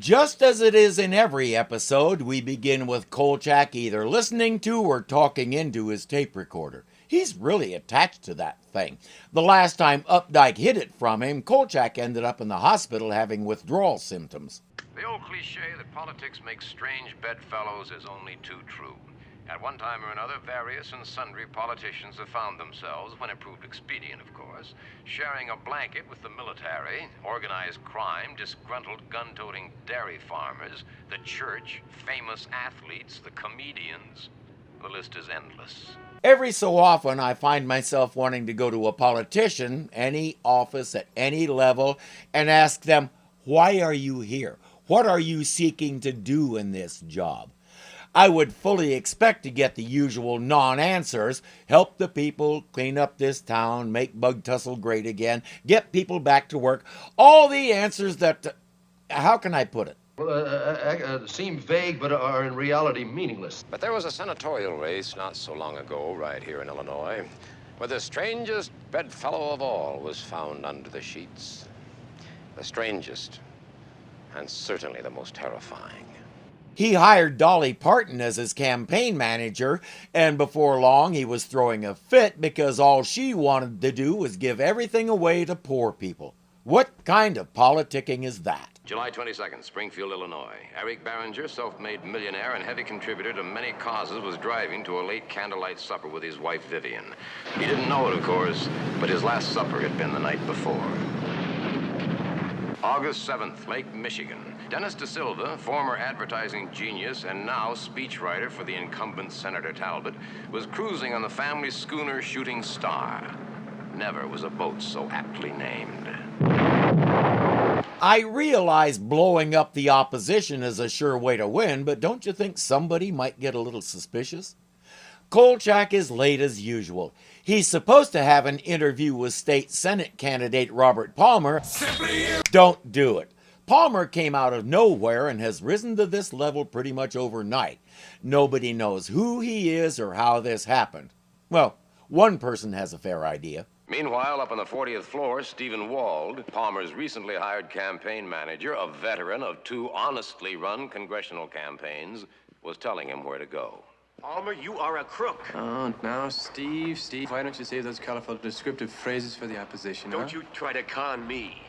Just as it is in every episode, we begin with Kolchak either listening to or talking into his tape recorder. He's really attached to that thing. The last time Updike hid it from him, Kolchak ended up in the hospital having withdrawal symptoms. The old cliche that politics makes strange bedfellows is only too true. At one time or another, various and sundry politicians have found themselves, when it proved expedient, of course, sharing a blanket with the military, organized crime, disgruntled gun-toting dairy farmers, the church, famous athletes, the comedians. The list is endless. Every so often, I find myself wanting to go to a politician, any office at any level, and ask them, why are you here? What are you seeking to do in this job? I would fully expect to get the usual non-answers: help the people, clean up this town, make Bug Tussle great again, get people back to work. All the answers that, how can I put it? Well, seem vague, but are in reality meaningless. But there was a senatorial race not so long ago, right here in Illinois, where the strangest bedfellow of all was found under the sheets. The strangest, and certainly the most terrifying. He hired Dolly Parton as his campaign manager, and before long he was throwing a fit because all she wanted to do was give everything away to poor people. What kind of politicking is that? July 22nd, Springfield, Illinois. Eric Barringer, self-made millionaire and heavy contributor to many causes, was driving to a late candlelight supper with his wife, Vivian. He didn't know it, of course, but his last supper had been the night before. August 7th, Lake Michigan. Dennis DeSilva, former advertising genius and now speechwriter for the incumbent Senator Talbot, was cruising on the family schooner Shooting Star. Never was a boat so aptly named. I realize blowing up the opposition is a sure way to win, but don't you think somebody might get a little suspicious? Kolchak is late as usual. He's supposed to have an interview with state Senate candidate Robert Palmer. Don't do it. Palmer came out of nowhere and has risen to this level pretty much overnight. Nobody knows who he is or how this happened. Well, one person has a fair idea. Meanwhile, up on the 40th floor, Stephen Wald, Palmer's recently hired campaign manager, a veteran of 2 honestly run congressional campaigns, was telling him where to go. Palmer, you are a crook. Oh, now, Steve, why don't you save those colorful descriptive phrases for the opposition, Don't you try to con me.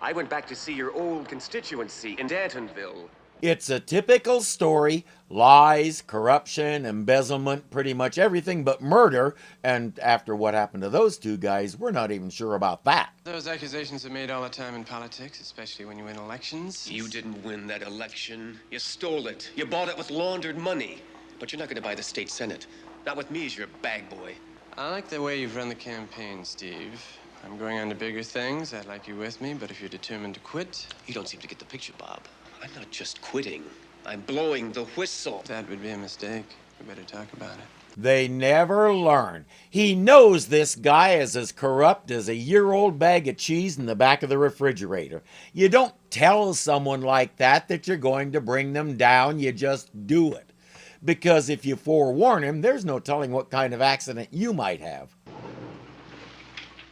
I went back to see your old constituency in Dantonville. It's a typical story: lies, corruption, embezzlement, pretty much everything but murder. And after what happened to those 2 guys, we're not even sure about that. Those accusations are made all the time in politics, especially when you win elections. You didn't win that election. You stole it. You bought it with laundered money. But you're not going to buy the state senate. Not with me as your bag boy. I like the way you've run the campaign, Steve. I'm going on to bigger things. I'd like you with me, but if you're determined to quit... You don't seem to get the picture, Bob. I'm not just quitting. I'm blowing the whistle. That would be a mistake. We better talk about it. They never learn. He knows this guy is as corrupt as a year-old bag of cheese in the back of the refrigerator. You don't tell someone like that you're going to bring them down. You just do it. Because if you forewarn him, there's no telling what kind of accident you might have.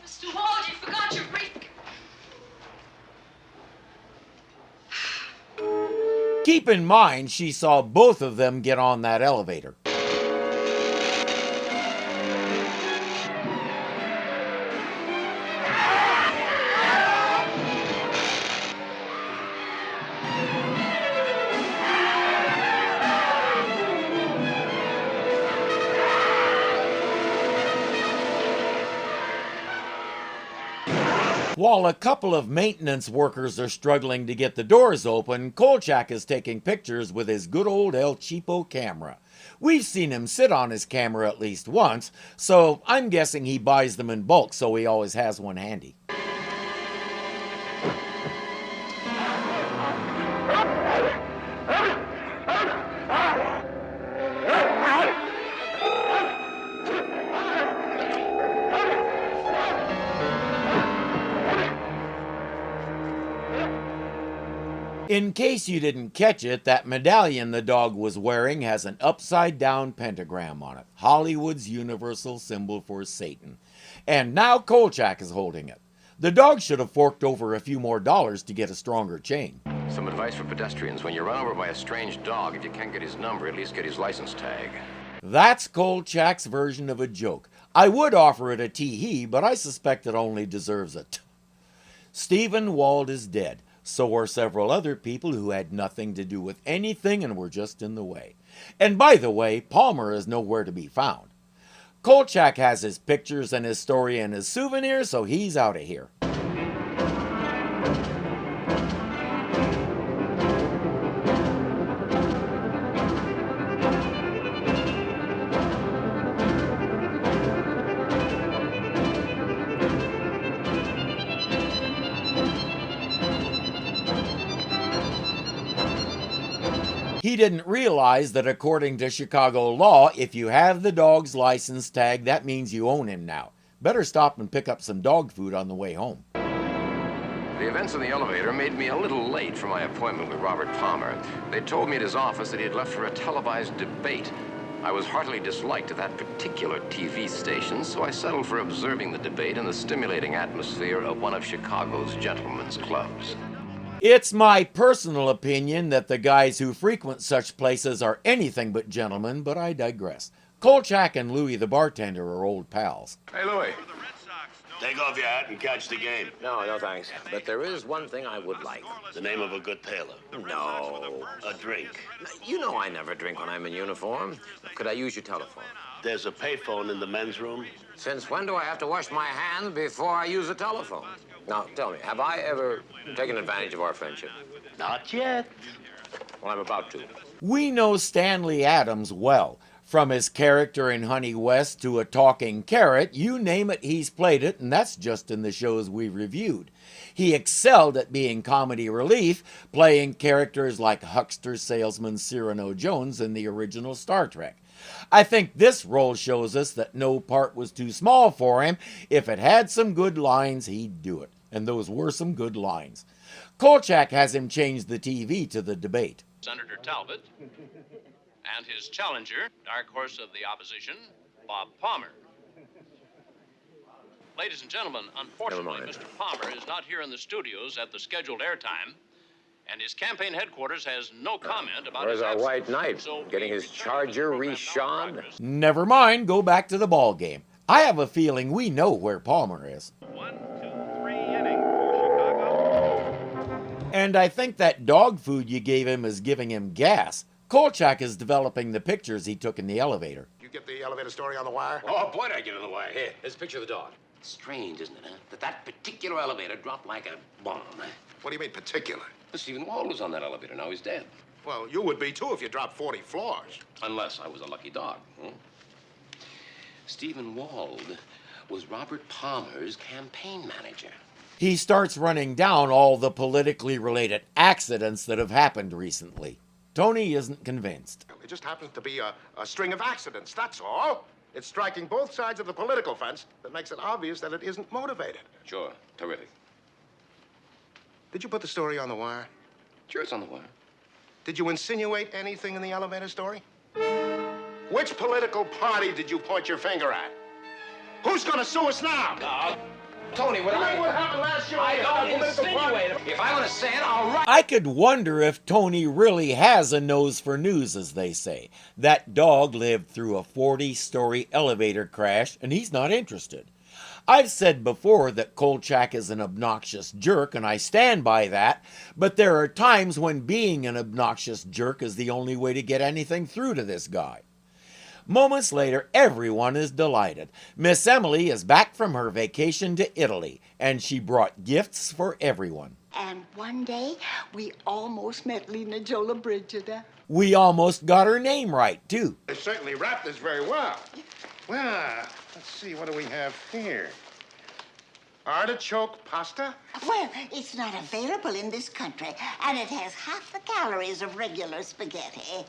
Mr. Wald, you forgot your brief. Keep in mind, she saw both of them get on that elevator. While a couple of maintenance workers are struggling to get the doors open, Kolchak is taking pictures with his good old El Cheapo camera. We've seen him sit on his camera at least once, so I'm guessing he buys them in bulk so he always has one handy. In case you didn't catch it, that medallion the dog was wearing has an upside-down pentagram on it, Hollywood's universal symbol for Satan. And now Kolchak is holding it. The dog should have forked over a few more dollars to get a stronger chain. Some advice for pedestrians. When you're run over by a strange dog, if you can't get his number, at least get his license tag. That's Kolchak's version of a joke. I would offer it a tee-hee, but I suspect it only deserves a t. Stephen Wald is dead. So are several other people who had nothing to do with anything and were just in the way. And by the way, Palmer is nowhere to be found. Kolchak has his pictures and his story and his souvenirs, so he's out of here. He didn't realize that according to Chicago law, if you have the dog's license tag, that means you own him now. Better stop and pick up some dog food on the way home. The events in the elevator made me a little late for my appointment with Robert Palmer. They told me at his office that he had left for a televised debate. I was heartily disliked at that particular TV station, so I settled for observing the debate in the stimulating atmosphere of one of Chicago's gentlemen's clubs. It's my personal opinion that the guys who frequent such places are anything but gentlemen, but I digress. Kolchak and Louie the bartender are old pals. Hey, Louie. Take off your hat and catch the game. No, thanks. But there is one thing I would like. The name of a good tailor. No. A drink. You know I never drink when I'm in uniform. Could I use your telephone? There's a payphone in the men's room. Since when do I have to wash my hands before I use a telephone? Now, tell me, have I ever taken advantage of our friendship? Not yet. Well, I'm about to. We know Stanley Adams well. From his character in Honey West to a talking carrot, you name it, he's played it, and that's just in the shows we've reviewed. He excelled at being comedy relief, playing characters like huckster salesman Cyrano Jones in the original Star Trek. I think this role shows us that no part was too small for him. If it had some good lines, he'd do it. And those were some good lines. Kolchak has him change the TV to the debate. Senator Talbot and his challenger, dark horse of the opposition, Bob Palmer. Ladies and gentlemen, unfortunately, Mr. Palmer is not here in the studios at the scheduled airtime, and his campaign headquarters has no comment about Where's his our absence. white knight? So Getting we his return to charger the program now in reshod? progress. Never mind, go back to the ball game. I have a feeling we know where Palmer is. 1, 2, 3 inning for Chicago. And I think that dog food you gave him is giving him gas. Kolchak is developing the pictures he took in the elevator. You get the elevator story on the wire? Oh, boy, did I get in the way. Here, here's a picture of the dog. Strange, isn't it, huh? That particular elevator dropped like a bomb. What do you mean, particular? But Stephen Wald was on that elevator. Now he's dead. Well, you would be, too, if you dropped 40 floors. Unless I was a lucky dog. Stephen Wald was Robert Palmer's campaign manager. He starts running down all the politically related accidents that have happened recently. Tony isn't convinced. It just happens to be a string of accidents, that's all. It's striking both sides of the political fence that makes it obvious that it isn't motivated. Sure, terrific. Did you put the story on the wire? Sure, it's on the wire. Did you insinuate anything in the elevator story? Which political party did you point your finger at? Who's gonna sue us now? Tony, what happened last year? I don't insinuate it. If I want to say it, I'll write. I could wonder if Tony really has a nose for news, as they say. That dog lived through a 40-story elevator crash, and he's not interested. I've said before that Kolchak is an obnoxious jerk, and I stand by that, but there are times when being an obnoxious jerk is the only way to get anything through to this guy. Moments later, everyone is delighted. Miss Emily is back from her vacation to Italy, and she brought gifts for everyone. And one day, we almost met Lena Jola Brigida. We almost got her name right, too. They certainly wrapped this very well. Well, let's see, what do we have here? Artichoke pasta? Well, it's not available in this country, and it has half the calories of regular spaghetti.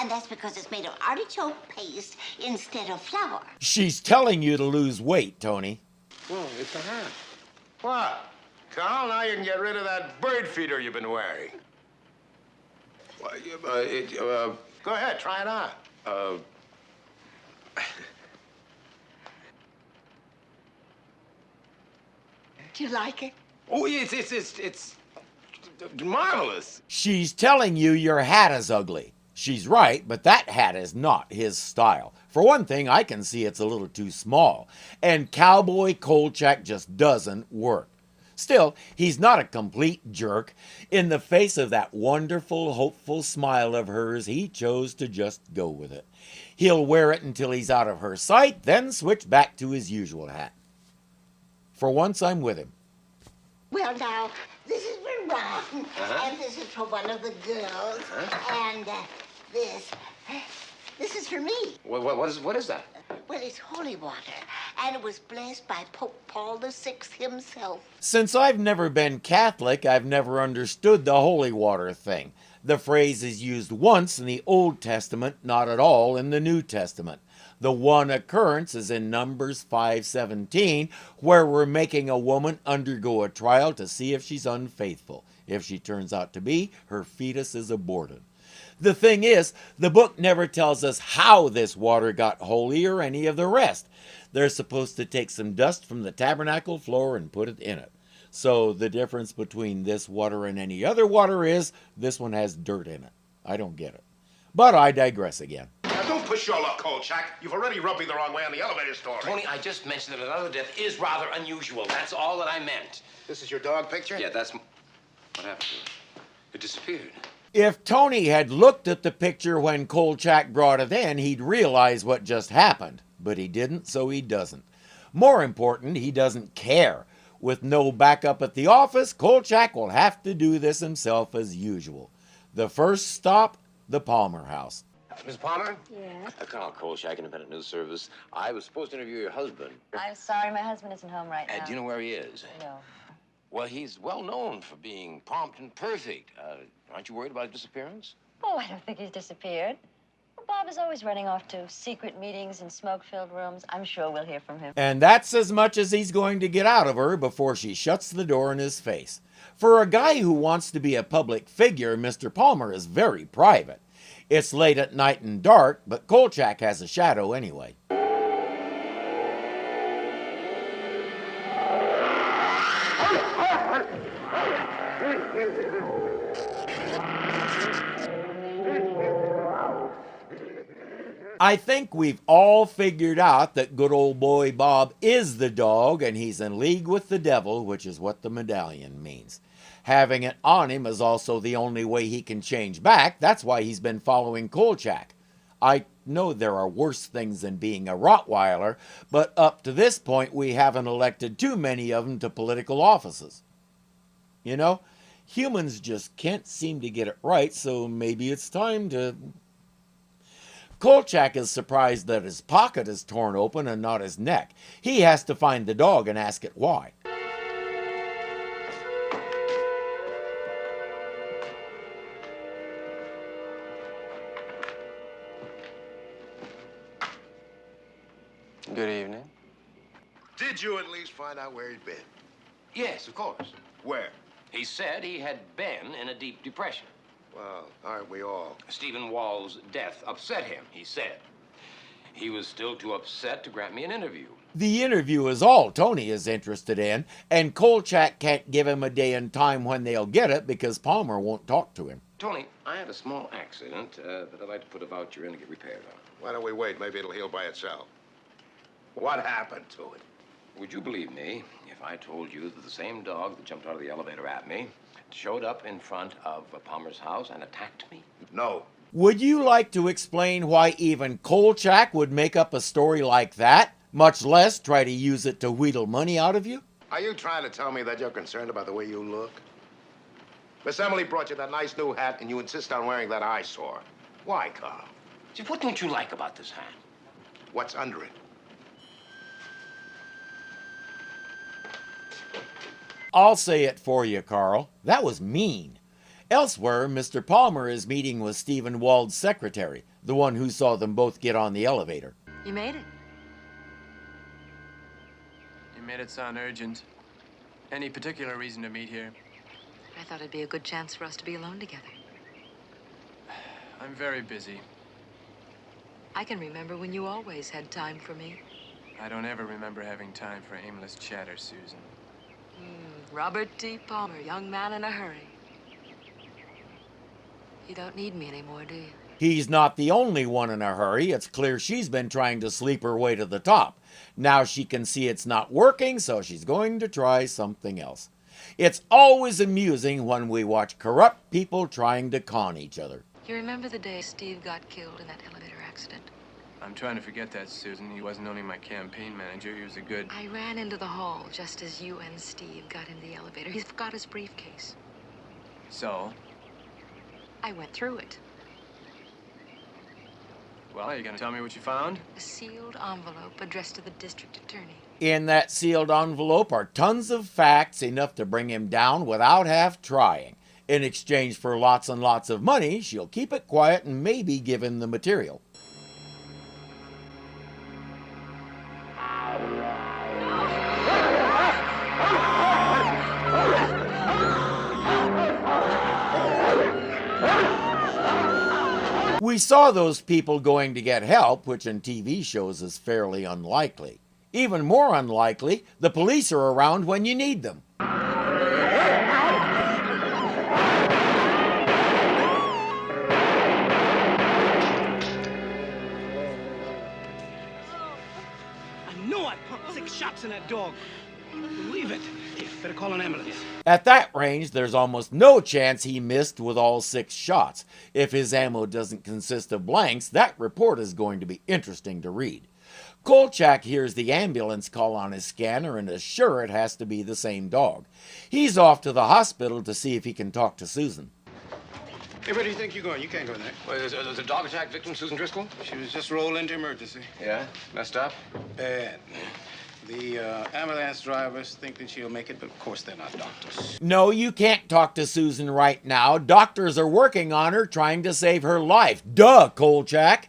And that's because it's made of artichoke paste instead of flour. She's telling you to lose weight, Tony. Well, it's a hat. What? Carl, now you can get rid of that bird feeder you've been wearing. Go ahead, try it on. Do you like it? Oh, it's Marvelous. She's telling you your hat is ugly. She's right, but that hat is not his style. For one thing, I can see it's a little too small, and Cowboy Kolchak just doesn't work. Still, he's not a complete jerk. In the face of that wonderful, hopeful smile of hers, he chose to just go with it. He'll wear it until he's out of her sight, then switch back to his usual hat. For once, I'm with him. Well, now, this is for Ron, and this is for one of the girls, and this is for me. What is that? Well, it's holy water, and it was blessed by Pope Paul VI himself. Since I've never been Catholic, I've never understood the holy water thing. The phrase is used once in the Old Testament, not at all in the New Testament. The one occurrence is in Numbers 5:17, where we're making a woman undergo a trial to see if she's unfaithful. If she turns out to be, her fetus is aborted. The thing is, the book never tells us how this water got holy or any of the rest. They're supposed to take some dust from the tabernacle floor and put it in it. So the difference between this water and any other water is this one has dirt in it. I don't get it. But I digress again. Now, don't push your luck, Kolchak. You've already rubbed me the wrong way on the elevator story. Tony, I just mentioned that another death is rather unusual. That's all that I meant. This is your dog picture? Yeah, that's... What happened to it? It disappeared. If Tony had looked at the picture when Kolchak brought it in, he'd realize what just happened. But he didn't, so he doesn't. More important, he doesn't care. With no backup at the office, Kolchak will have to do this himself as usual. The first stop, the Palmer house. Miss Palmer? Yes? Colonel Kolchak, Independent News Service. I was supposed to interview your husband. I'm sorry, my husband isn't home right now. Do you know where he is? No. Well, he's well known for being prompt and perfect. Aren't you worried about his disappearance? Oh, I don't think he's disappeared. Well, Bob is always running off to secret meetings in smoke-filled rooms. I'm sure we'll hear from him. And that's as much as he's going to get out of her before she shuts the door in his face. For a guy who wants to be a public figure, Mr. Palmer is very private. It's late at night and dark, but Kolchak has a shadow anyway. I think we've all figured out that good old boy Bob is the dog and he's in league with the devil, which is what the medallion means. Having it on him is also the only way he can change back. That's why he's been following Kolchak. I know there are worse things than being a Rottweiler, but up to this point we haven't elected too many of them to political offices. You know, humans just can't seem to get it right, so maybe it's time to... Kolchak is surprised that his pocket is torn open and not his neck. He has to find the dog and ask it why. Good evening. Did you at least find out where he'd been? Yes, of course. Where? He said he had been in a deep depression. Well, aren't we all? Stephen Wall's death upset him, he said. He was still too upset to grant me an interview. The interview is all Tony is interested in, and Kolchak can't give him a day and time when they'll get it because Palmer won't talk to him. Tony, I had a small accident that I'd like to put a voucher in to get repaired on. Why don't we wait? Maybe it'll heal by itself. What happened to it? Would you believe me if I told you that the same dog that jumped out of the elevator at me showed up in front of Palmer's house and attacked me? No. Would you like to explain why even Kolchak would make up a story like that, much less try to use it to wheedle money out of you? Are you trying to tell me that you're concerned about the way you look? Miss Emily brought you that nice new hat, and you insist on wearing that eyesore. Why, Carl? See, what don't you like about this hat? What's under it? I'll say it for you, Carl. That was mean. Elsewhere, Mr. Palmer is meeting with Stephen Wald's secretary, the one who saw them both get on the elevator. You made it. You made it sound urgent. Any particular reason to meet here? I thought it'd be a good chance for us to be alone together. I'm very busy. I can remember when you always had time for me. I don't ever remember having time for aimless chatter, Susan. Robert T. Palmer, young man in a hurry. You don't need me anymore, do you? He's not the only one in a hurry. It's clear she's been trying to sleep her way to the top. Now she can see it's not working, so she's going to try something else. It's always amusing when we watch corrupt people trying to con each other. You remember the day Steve got killed in that elevator accident? I'm trying to forget that, Susan. He wasn't only my campaign manager, he was a good... I ran into the hall just as you and Steve got in the elevator. He forgot his briefcase. So? I went through it. Well, are you going to tell me what you found? A sealed envelope addressed to the district attorney. In that sealed envelope are tons of facts, enough to bring him down without half trying. In exchange for lots and lots of money, she'll keep it quiet and maybe give him the material. We saw those people going to get help, which in TV shows is fairly unlikely. Even more unlikely, the police are around when you need them. I know I pumped 6 shots in that dog. Believe it. You better call an ambulance. At that range, there's almost no chance he missed with all 6 shots. If his ammo doesn't consist of blanks, that report is going to be interesting to read. Kolchak hears the ambulance call on his scanner and is sure it has to be the same dog. He's off to the hospital to see if he can talk to Susan. Hey, where do you think you're going? You can't go there. Well, there's a dog attack victim, Susan Driscoll? She was just rolled into emergency. Yeah? Messed up? Bad. The ambulance drivers think that she'll make it, but of course they're not doctors. No, you can't talk to Susan right now. Doctors are working on her, trying to save her life. Duh, Kolchak.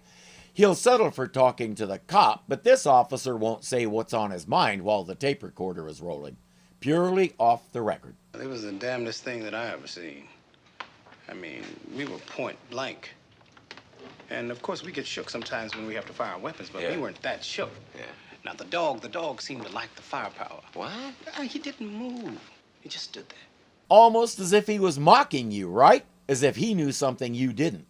He'll settle for talking to the cop, but this officer won't say what's on his mind while the tape recorder is rolling. Purely off the record. It was the damnedest thing that I ever seen. I mean, we were point blank. And of course we get shook sometimes when we have to fire weapons, but we weren't that shook. Yeah. Now the dog seemed to like the firepower. What? He didn't move. He just stood there. Almost as if he was mocking you, right? As if he knew something you didn't.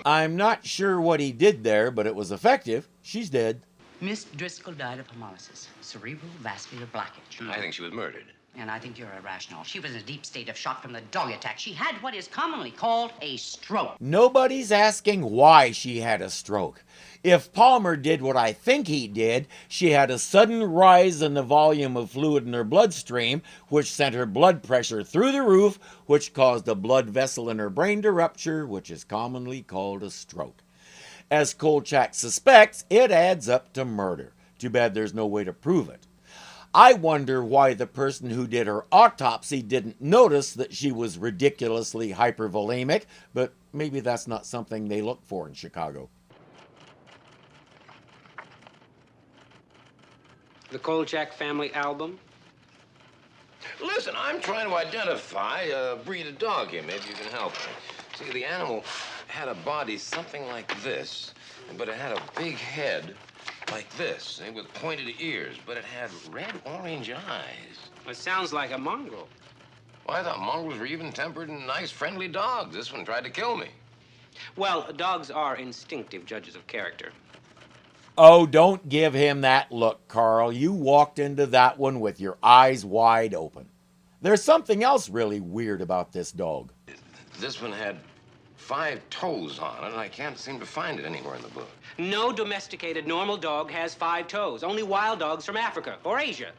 I'm not sure what he did there, but it was effective. She's dead. Miss Driscoll died of hemolysis, cerebral vascular blockage. I think she was murdered. And I think you're irrational. She was in a deep state of shock from the dog attack. She had what is commonly called a stroke. Nobody's asking why she had a stroke. If Palmer did what I think he did, she had a sudden rise in the volume of fluid in her bloodstream, which sent her blood pressure through the roof, which caused a blood vessel in her brain to rupture, which is commonly called a stroke. As Kolchak suspects, it adds up to murder. Too bad there's no way to prove it. I wonder why the person who did her autopsy didn't notice that she was ridiculously hypervolemic, but maybe that's not something they look for in Chicago. The Kolchak family album? Listen, I'm trying to identify a breed of dog here. Maybe you can help me. See, the animal had a body something like this, but it had a big head like this, with pointed ears, but it had red-orange eyes. It sounds like a mongrel. Well, I thought mongrels were even-tempered and nice, friendly dogs. This one tried to kill me. Well, dogs are instinctive judges of character. Oh, don't give him that look, Carl. You walked into that one with your eyes wide open. There's something else really weird about this dog. This one had 5 toes on it, and I can't seem to find it anywhere in the book. No domesticated normal dog has 5 toes. Only wild dogs from Africa or Asia.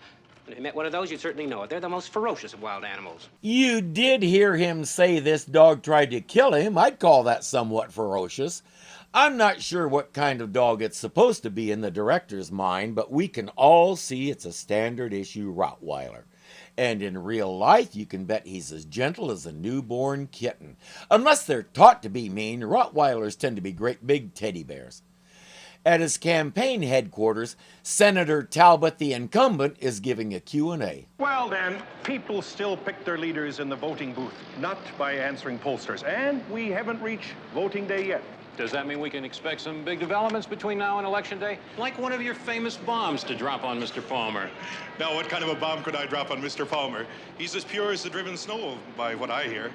And if you met one of those, you'd certainly know it. They're the most ferocious of wild animals. You did hear him say this dog tried to kill him. I'd call that somewhat ferocious. I'm not sure what kind of dog it's supposed to be in the director's mind, but we can all see it's a standard issue Rottweiler. And in real life, you can bet he's as gentle as a newborn kitten. Unless they're taught to be mean, Rottweilers tend to be great big teddy bears. At his campaign headquarters, Senator Talbot, the incumbent, is giving a Q&A. Well, then, people still pick their leaders in the voting booth, not by answering pollsters. And we haven't reached voting day yet. Does that mean we can expect some big developments between now and Election Day? Like one of your famous bombs to drop on Mr. Palmer. Now, what kind of a bomb could I drop on Mr. Palmer? He's as pure as the driven snow, by what I hear.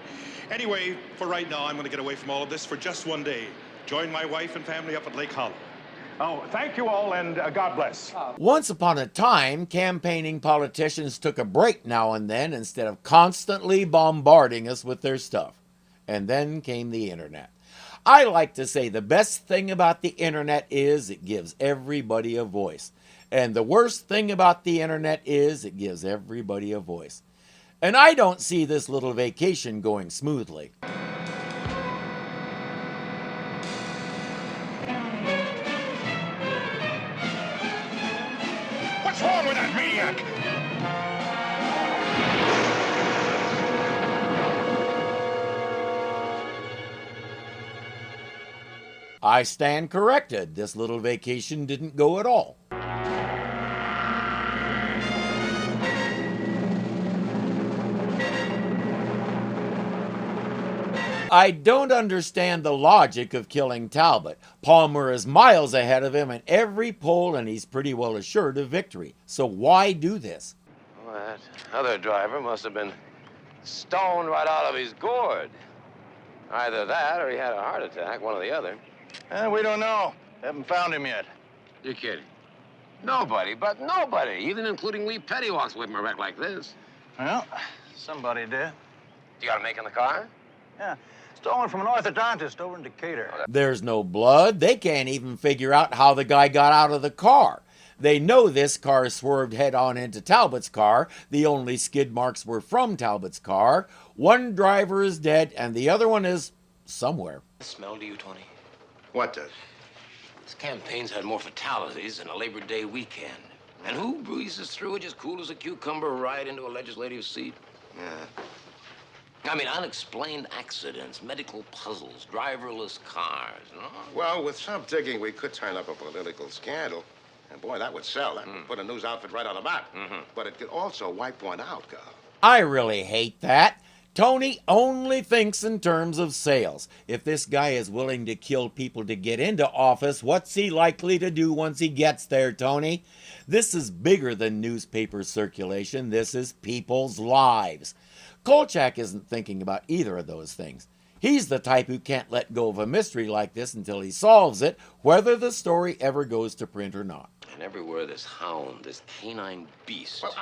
Anyway, for right now, I'm going to get away from all of this for just one day. Join my wife and family up at Lake Hollow. Oh, thank you all, and God bless. Once upon a time, campaigning politicians took a break now and then instead of constantly bombarding us with their stuff. And then came the internet. I like to say the best thing about the internet is it gives everybody a voice. And the worst thing about the internet is it gives everybody a voice. And I don't see this little vacation going smoothly. What's wrong with that maniac? I stand corrected. This little vacation didn't go at all. I don't understand the logic of killing Talbot. Palmer is miles ahead of him in every poll, and he's pretty well assured of victory. So why do this? Well, that other driver must have been stoned right out of his gourd. Either that or he had a heart attack, one or the other. We don't know. Haven't found him yet. You're kidding. Nobody, but nobody, even including Wee Petty, walks away from a wreck like this. Well, somebody did. You got a make in the car? Yeah. Stolen from an orthodontist over in Decatur. There's no blood. They can't even figure out how the guy got out of the car. They know this car swerved head-on into Talbot's car. The only skid marks were from Talbot's car. One driver is dead, and the other one is somewhere. Smell to you, Tony? What does? This campaign's had more fatalities than a Labor Day weekend. And who breezes through it just cool as a cucumber right into a legislative seat? Yeah. I mean, unexplained accidents, medical puzzles, driverless cars. No? Well, with some digging, we could turn up a political scandal. And boy, that would sell. That would put a news outfit right on the map. But it could also wipe one out, Carl. I really hate that. Tony only thinks in terms of sales. If this guy is willing to kill people to get into office, what's he likely to do once he gets there, Tony? This is bigger than newspaper circulation. This is people's lives. Kolchak isn't thinking about either of those things. He's the type who can't let go of a mystery like this until he solves it, whether the story ever goes to print or not. And everywhere this hound, this canine beast. Well,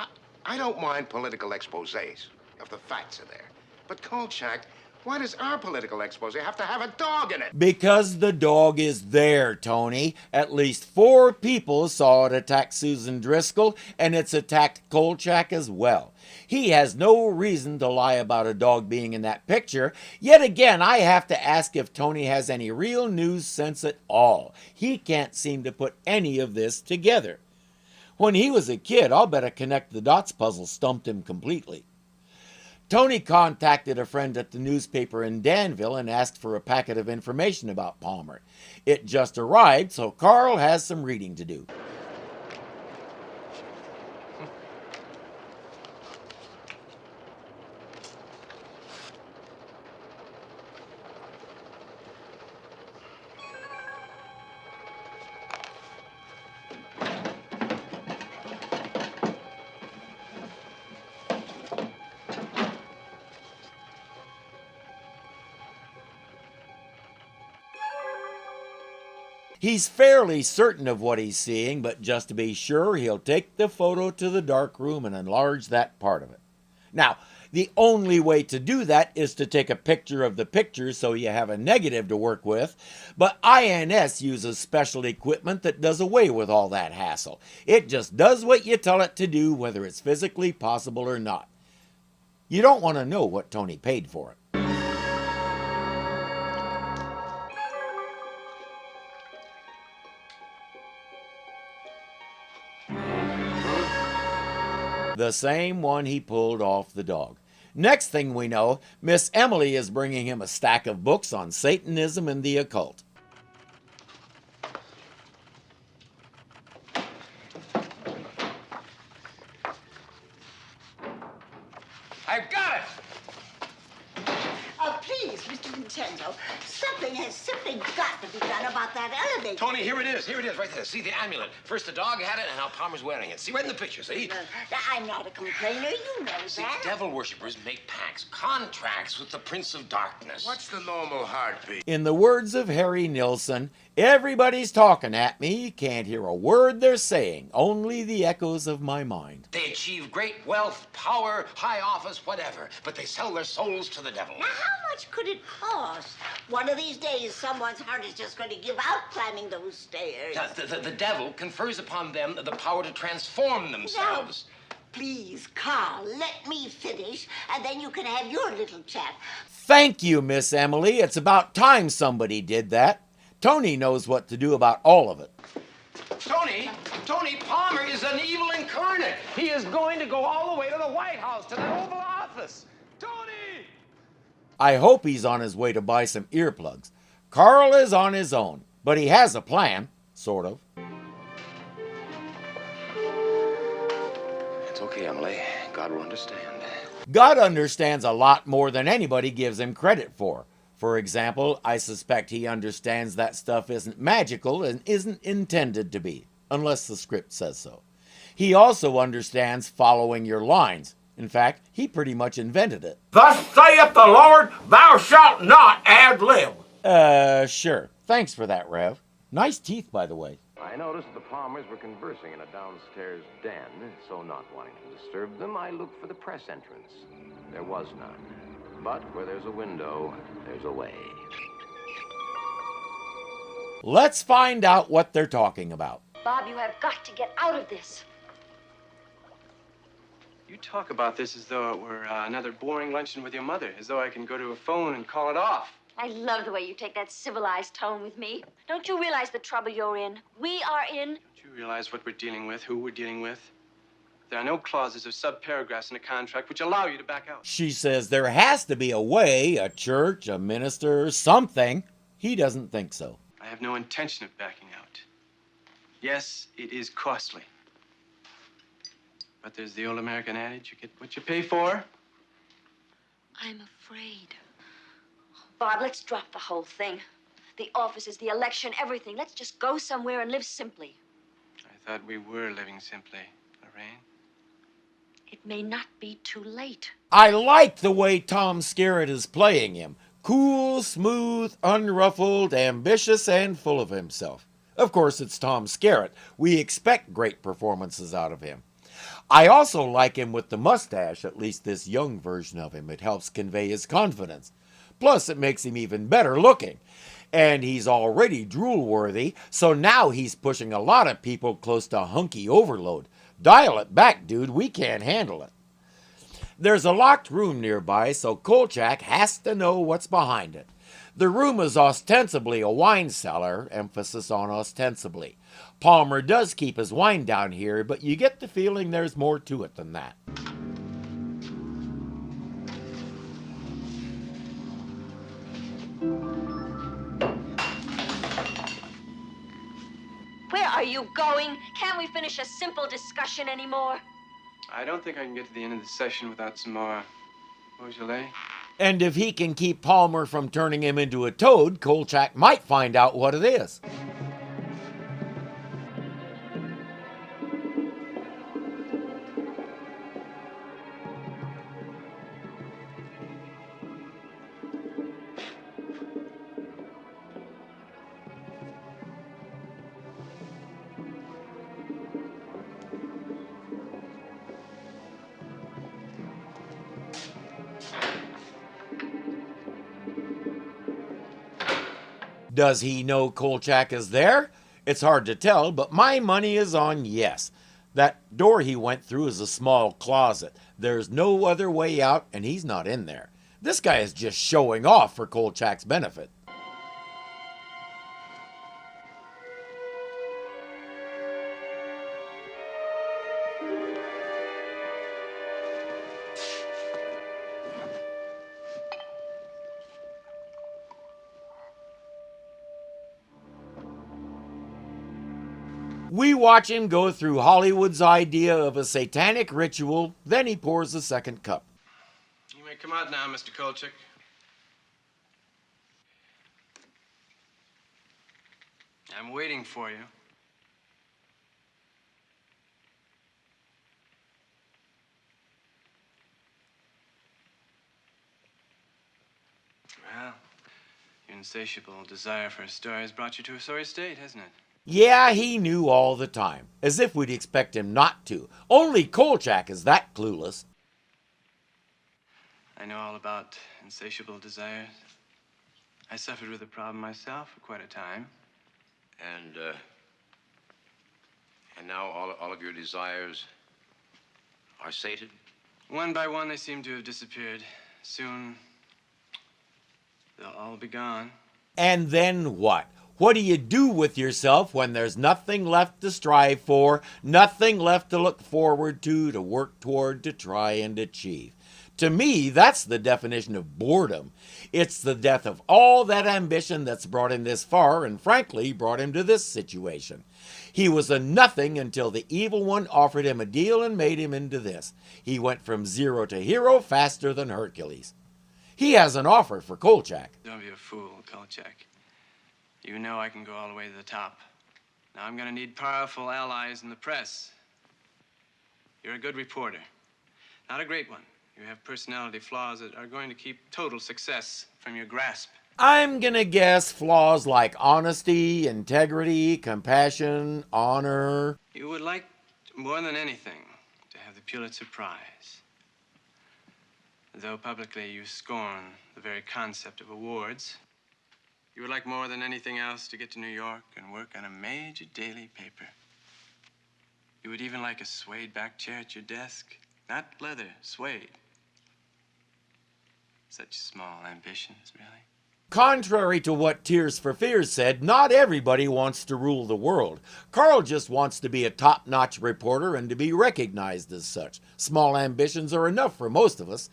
I don't mind political exposés if the facts are there. But Kolchak, why does our political expose have to have a dog in it? Because the dog is there, Tony. At least 4 people saw it attack Susan Driscoll, and it's attacked Kolchak as well. He has no reason to lie about a dog being in that picture. Yet again, I have to ask if Tony has any real news sense at all. He can't seem to put any of this together. When he was a kid, I'll bet a connect the dots puzzle stumped him completely. Tony contacted a friend at the newspaper in Danville and asked for a packet of information about Palmer. It just arrived, so Carl has some reading to do. He's fairly certain of what he's seeing, but just to be sure, he'll take the photo to the darkroom and enlarge that part of it. Now, the only way to do that is to take a picture of the picture so you have a negative to work with, but INS uses special equipment that does away with all that hassle. It just does what you tell it to do, whether it's physically possible or not. You don't want to know what Tony paid for it. The same one he pulled off the dog. Next thing we know, Miss Emily is bringing him a stack of books on Satanism and the occult. Vincenzo, something has simply got to be done about that elevator. Tony, here it is. Here it is, right there. See the amulet. First the dog had it, and now Palmer's wearing it. See, right in the picture, see? I'm not a complainer, you know See, that. devil worshippers make pacts, contracts with the Prince of Darkness. What's the normal heartbeat? In the words of Harry Nilsson, everybody's talking at me, can't hear a word they're saying, only the echoes of my mind. They achieve great wealth, power, high office, whatever, but they sell their souls to the devil. Now, how much could it cost? One of these days, someone's heart is just going to give out climbing those stairs. The devil confers upon them the power to transform themselves. Now, please, Carl, let me finish, and then you can have your little chat. Thank you, Miss Emily. It's about time somebody did that. Tony knows what to do about all of it. Tony Palmer is an evil incarnate. He is going to go all the way to the White House, to that Oval Office. Tony! I hope he's on his way to buy some earplugs. Carl is on his own, but he has a plan, sort of. It's okay, Emily. God will understand. God understands a lot more than anybody gives him credit for. For example, I suspect he understands that stuff isn't magical and isn't intended to be, unless the script says so. He also understands following your lines. In fact, he pretty much invented it. Thus saith the Lord, thou shalt not ad-lib. Sure. Thanks for that, Rev. Nice teeth, by the way. I noticed the Palmers were conversing in a downstairs den, so not wanting to disturb them, I looked for the press entrance. There was none. But where there's a window, there's a way. Let's find out what they're talking about. Bob, you have got to get out of this. You talk about this as though it were another boring luncheon with your mother, as though I can go to a phone and call it off. I love the way you take that civilized tone with me. Don't you realize the trouble you're in? We are in. Don't you realize what we're dealing with, who we're dealing with? There are no clauses or subparagraphs in a contract which allow you to back out. She says there has to be a way, a church, a minister, something. He doesn't think so. I have no intention of backing out. Yes, it is costly. But there's the old American adage, you get what you pay for. I'm afraid. Bob, let's drop the whole thing. The offices, the election, everything. Let's just go somewhere and live simply. I thought we were living simply, Lorraine. It may not be too late. I like the way Tom Skerritt is playing him. Cool, smooth, unruffled, ambitious, and full of himself. Of course, it's Tom Skerritt. We expect great performances out of him. I also like him with the mustache, at least this young version of him. It helps convey his confidence. Plus, it makes him even better looking. And he's already drool-worthy, so now he's pushing a lot of people close to hunky overload. Dial it back, dude. We can't handle it. There's a locked room nearby, so Kolchak has to know what's behind it. The room is ostensibly a wine cellar, emphasis on ostensibly. Palmer does keep his wine down here, but you get the feeling there's more to it than that. Where are you going? Can't we finish a simple discussion anymore? I don't think I can get to the end of the session without some more Beaujolais. And if he can keep Palmer from turning him into a toad, Kolchak might find out what it is. Does he know Kolchak is there? It's hard to tell, but my money is on yes. That door he went through is a small closet. There's no other way out, and he's not in there. This guy is just showing off for Kolchak's benefit. We watch him go through Hollywood's idea of a satanic ritual, then he pours a second cup. You may come out now, Mr. Kolchak. I'm waiting for you. Well, your insatiable desire for a story has brought you to a sorry state, hasn't it? Yeah, he knew all the time, as if we'd expect him not to. Only Kolchak is that clueless. I know all about insatiable desires. I suffered with the problem myself for quite a time. And now all of your desires are sated? One by one, they seem to have disappeared. Soon, they'll all be gone. And then what? What do you do with yourself when there's nothing left to strive for, nothing left to look forward to work toward, to try and achieve? To me, that's the definition of boredom. It's the death of all that ambition that's brought him this far and, frankly, brought him to this situation. He was a nothing until the evil one offered him a deal and made him into this. He went from zero to hero faster than Hercules. He has an offer for Kolchak. Don't be a fool, Kolchak. You know I can go all the way to the top. Now I'm gonna need powerful allies in the press. You're a good reporter. Not a great one. You have personality flaws that are going to keep total success from your grasp. I'm gonna guess flaws like honesty, integrity, compassion, honor. You would like, more than anything, to have the Pulitzer Prize. Though publicly you scorn the very concept of awards, you would like more than anything else to get to New York and work on a major daily paper. You would even like a suede-back chair at your desk. Not leather, suede. Such small ambitions, really. Contrary to what Tears for Fears said, not everybody wants to rule the world. Carl just wants to be a top-notch reporter and to be recognized as such. Small ambitions are enough for most of us.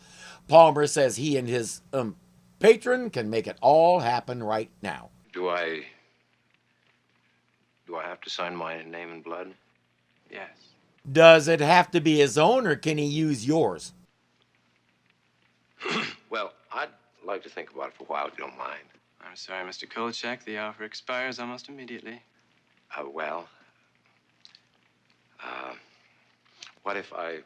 Palmer says he and his, patron can make it all happen right now. Do I have to sign my name in blood? Yes. Does it have to be his own, or can he use yours? Well, I'd like to think about it for a while, if you don't mind. I'm sorry, Mr. Kolchak. The offer expires almost immediately. What if I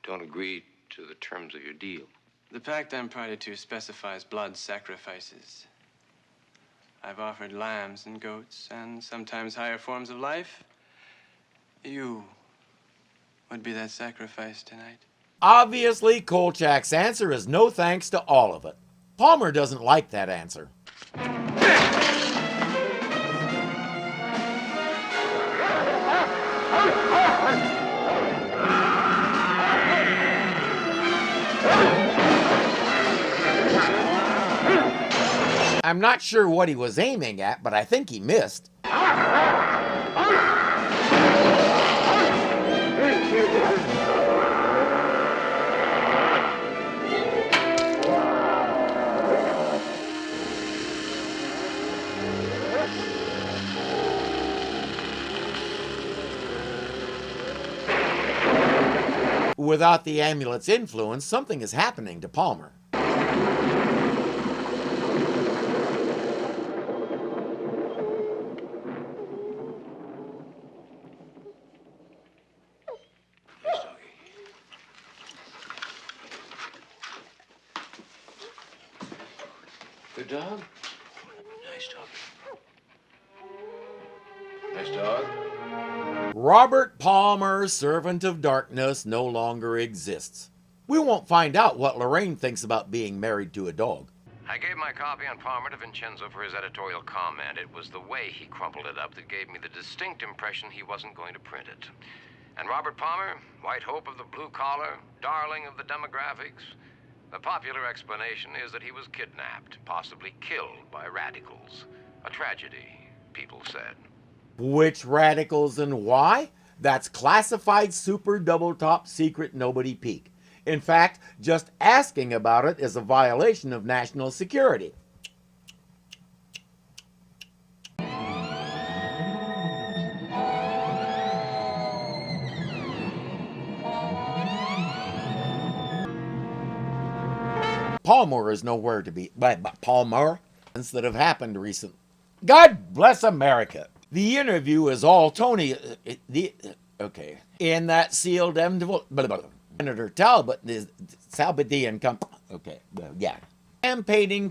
don't agree to the terms of your deal? The pact I'm party to specifies blood sacrifices. I've offered lambs and goats and sometimes higher forms of life. You would be that sacrifice tonight. Obviously, Kolchak's answer is no thanks to all of it. Palmer doesn't like that answer. I'm not sure what he was aiming at, but I think he missed. Without the amulet's influence, something is happening to Palmer. Good dog? Nice dog. Nice dog. Robert Palmer, servant of darkness, no longer exists. We won't find out what Lorraine thinks about being married to a dog. I gave my copy on Palmer to Vincenzo for his editorial comment. It was the way he crumpled it up that gave me the distinct impression he wasn't going to print it. And Robert Palmer, white hope of the blue collar, darling of the demographics. The popular explanation is that he was kidnapped, possibly killed by radicals. A tragedy, people said. Which radicals and why? That's classified super double top secret nobody peek. In fact, just asking about it is a violation of national security. Palmer is nowhere to be. Palmer that have happened recently. God bless America. The interview is all Tony. Okay. In that sealed envelope. Senator Talbot is Salbadian. Okay. Yeah. Campaigning.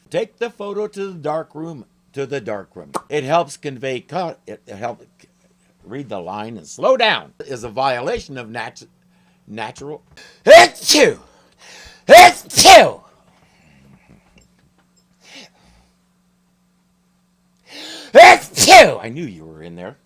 Take the photo to the dark room. It helps convey. It helps read the line and slow down. Is a violation of natural. It's two. I knew you were in there.